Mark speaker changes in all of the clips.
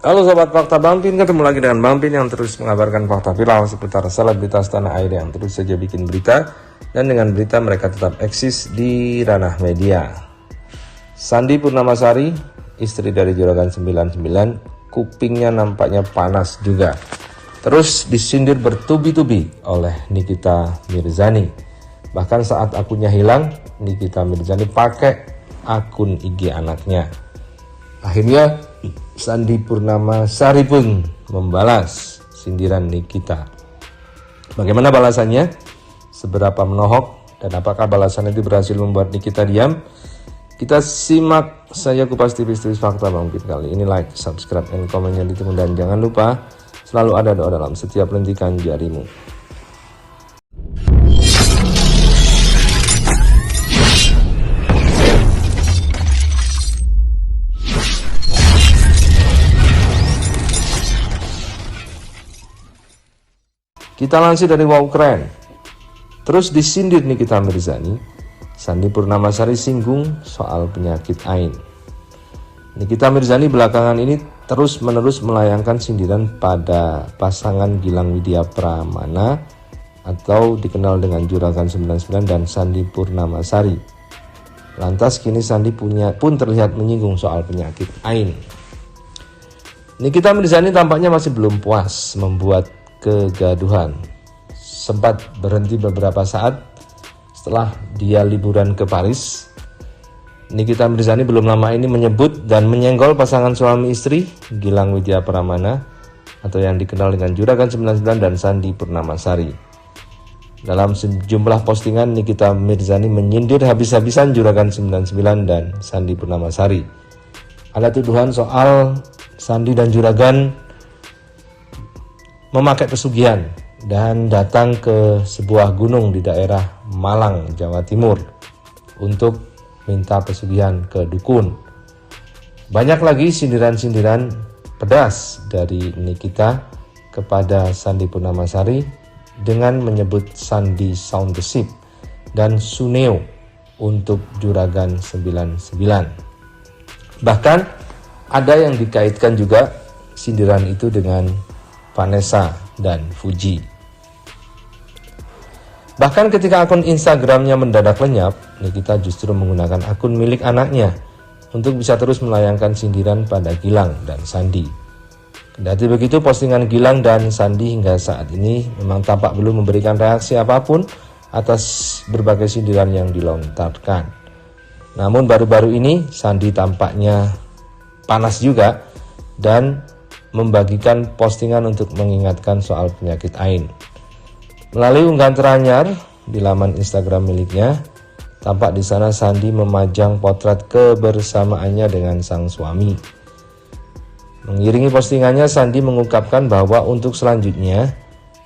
Speaker 1: Halo Sobat Fakta Bang Pin, ketemu lagi dengan Bang Pin yang terus mengabarkan fakta viral seputar selebritas tanah air yang terus saja bikin berita, dan dengan berita mereka tetap eksis di ranah media. Sandi Purnamasari, istri dari Juragan 99, kupingnya nampaknya panas juga. Terus disindir bertubi-tubi oleh Nikita Mirzani. Bahkan saat akunnya hilang, Nikita Mirzani pakai akun IG anaknya. Akhirnya Sandi Purnamasari pun membalas sindiran Nikita. Bagaimana balasannya? Seberapa menohok? Dan apakah balasan itu berhasil membuat Nikita diam? Kita simak saya kupas tipis-tipis fakta Bang Pin kali ini. Like, subscribe, dan komennya ditunggu. Dan jangan lupa selalu ada doa dalam setiap lentikan jarimu. Kita lansir dari Wow Keren. Terus disindir Nikita Mirzani, Sandi Purnamasari singgung soal penyakit AIN. Nikita Mirzani belakangan ini terus-menerus melayangkan sindiran pada pasangan Gilang Widya Pramana atau dikenal dengan Juragan 99 dan Sandi Purnamasari. Lantas kini Sandi pun terlihat menyinggung soal penyakit AIN. Nikita Mirzani tampaknya masih belum puas membuat kegaduhan. Sempat berhenti beberapa saat setelah dia liburan ke Paris. Nikita Mirzani belum lama ini menyebut dan menyenggol pasangan suami istri Gilang Widya Pramana atau yang dikenal dengan Juragan 99 dan Sandi Purnamasari. Dalam sejumlah postingan, Nikita Mirzani menyindir habis-habisan Juragan 99 dan Sandi Purnamasari. Ada tuduhan soal Sandi dan Juragan memakai pesugihan dan datang ke sebuah gunung di daerah Malang, Jawa Timur untuk minta pesugihan ke dukun. Banyak lagi sindiran-sindiran pedas dari Nikita kepada Sandi Purnamasari dengan menyebut Sandi Sound the Ship dan Suneo untuk Juragan 99. Bahkan ada yang dikaitkan juga sindiran itu dengan Vanessa dan Fuji. Bahkan ketika akun Instagramnya mendadak lenyap, Nikita justru menggunakan akun milik anaknya untuk bisa terus melayangkan sindiran pada Gilang dan Sandi. Kendati begitu, postingan Gilang dan Sandi hingga saat ini memang tampak belum memberikan reaksi apapun atas berbagai sindiran yang dilontarkan. Namun baru-baru ini Sandi tampaknya panas juga dan membagikan postingan untuk mengingatkan soal penyakit AIN. Melalui unggahan teranyar di laman Instagram miliknya, tampak di sana Sandi memajang potret kebersamaannya dengan sang suami. Mengiringi postingannya, Sandi mengungkapkan bahwa untuk selanjutnya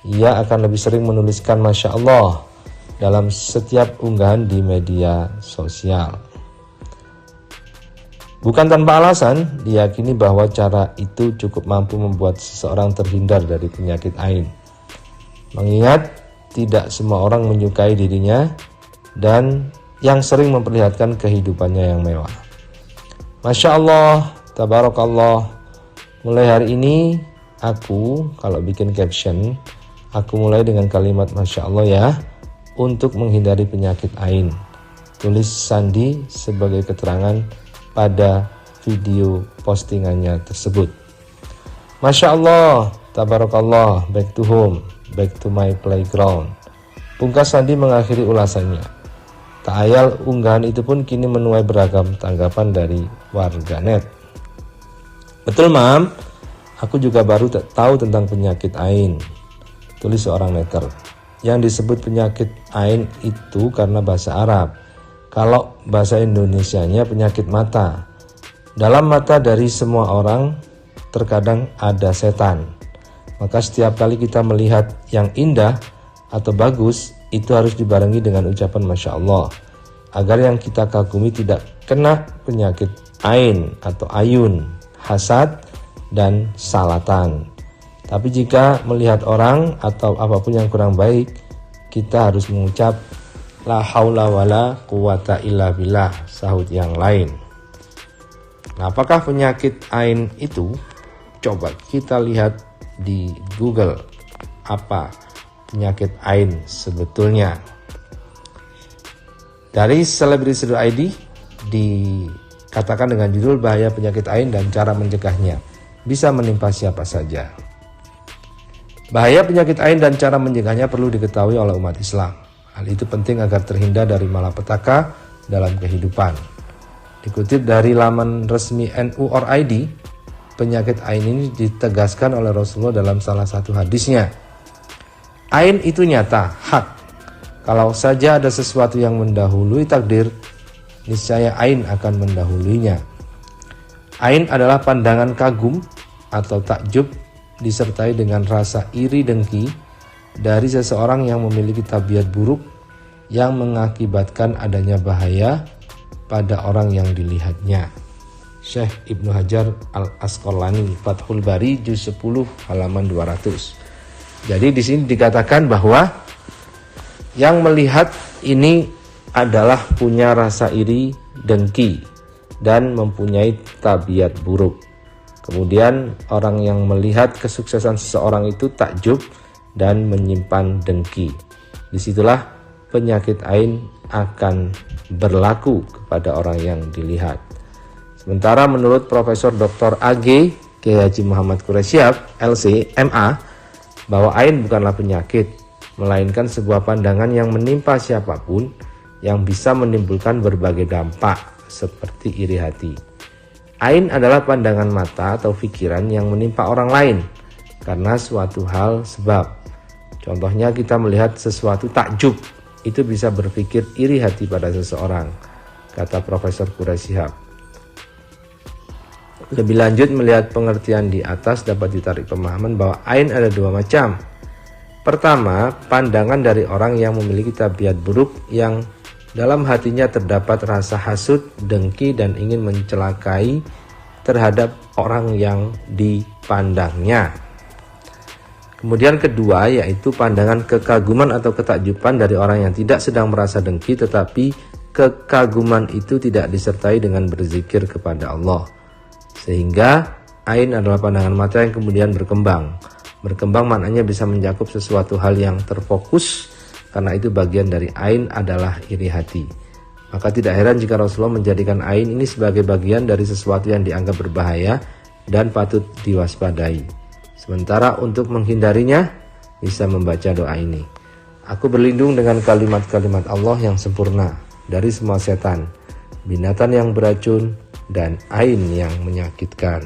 Speaker 1: ia akan lebih sering menuliskan Masya Allah dalam setiap unggahan di media sosial. Bukan tanpa alasan, diyakini bahwa cara itu cukup mampu membuat seseorang terhindar dari penyakit AIN. Mengingat tidak semua orang menyukai dirinya dan yang sering memperlihatkan kehidupannya yang mewah. Masya Allah, Tabarakallah, mulai hari ini aku kalau bikin caption, aku mulai dengan kalimat Masya Allah ya, untuk menghindari penyakit AIN. Tulis Sandi sebagai keterangan pada video postingannya tersebut. Masya Allah, Tabarakallah, back to home, back to my playground. Pungkas Sandi mengakhiri ulasannya. Tak ayal unggahan itu pun kini menuai beragam tanggapan dari warganet. Betul Mam, aku juga baru tahu tentang penyakit AIN, tulis seorang netter. Yang disebut penyakit AIN itu karena bahasa Arab. Kalau bahasa Indonesianya penyakit mata. Dalam mata dari semua orang terkadang ada setan. Maka setiap kali kita melihat yang indah atau bagus, itu harus dibarengi dengan ucapan Masya Allah, agar yang kita kagumi tidak kena penyakit AIN atau ayun, hasad, dan salatan. Tapi jika melihat orang atau apapun yang kurang baik, kita harus mengucap La haula wala quwata illa billah, sahut yang lain. Nah, apakah penyakit AIN itu Coba kita lihat di Google apa penyakit ain sebetulnya. Dari Celebrity.id dikatakan dengan judul bahaya penyakit ain dan cara mencegahnya. Bisa menimpa siapa saja. Bahaya penyakit ain dan cara mencegahnya perlu diketahui oleh umat Islam. Hal itu penting agar terhindar dari malapetaka dalam kehidupan. Dikutip dari laman resmi NU.ID, penyakit ain ini ditegaskan oleh Rasulullah dalam salah satu hadisnya. Ain itu nyata, hak. Kalau saja ada sesuatu yang mendahului takdir, niscaya ain akan mendahulunya. Ain adalah pandangan kagum atau takjub disertai dengan rasa iri dengki dari seseorang yang memiliki tabiat buruk yang mengakibatkan adanya bahaya pada orang yang dilihatnya. Syekh Ibnu Hajar Al-Asqalani, Fathul Bari, juz 10 halaman 200. Jadi di sini dikatakan bahwa yang melihat ini adalah punya rasa iri, dengki, dan mempunyai tabiat buruk. Kemudian orang yang melihat kesuksesan seseorang itu takjub dan menyimpan dengki. Disitulah penyakit ain akan berlaku kepada orang yang dilihat. Sementara menurut Profesor Dr. A.G. Kiai Haji Muhammad Quraisyab, LC, MA, bahwa ain bukanlah penyakit, melainkan sebuah pandangan yang menimpa siapapun yang bisa menimbulkan berbagai dampak seperti iri hati. Ain adalah pandangan mata atau pikiran yang menimpa orang lain karena suatu hal sebab. Contohnya kita melihat sesuatu takjub, itu bisa berpikir iri hati pada seseorang, kata Profesor Quraisyab. Lebih lanjut, melihat pengertian di atas dapat ditarik pemahaman bahwa ain ada dua macam. Pertama, pandangan dari orang yang memiliki tabiat buruk yang dalam hatinya terdapat rasa hasud, dengki, dan ingin mencelakai terhadap orang yang dipandangnya. Kemudian kedua, yaitu pandangan kekaguman atau ketakjuban dari orang yang tidak sedang merasa dengki, tetapi kekaguman itu tidak disertai dengan berzikir kepada Allah. Sehingga ain adalah pandangan mata yang kemudian berkembang. Berkembang maknanya bisa mencakup sesuatu hal yang terfokus, karena itu bagian dari ain adalah iri hati. Maka tidak heran jika Rasulullah menjadikan ain ini sebagai bagian dari sesuatu yang dianggap berbahaya dan patut diwaspadai. Sementara untuk menghindarinya, bisa membaca doa ini. Aku berlindung dengan kalimat-kalimat Allah yang sempurna dari semua setan, binatang yang beracun, dan ain yang menyakitkan.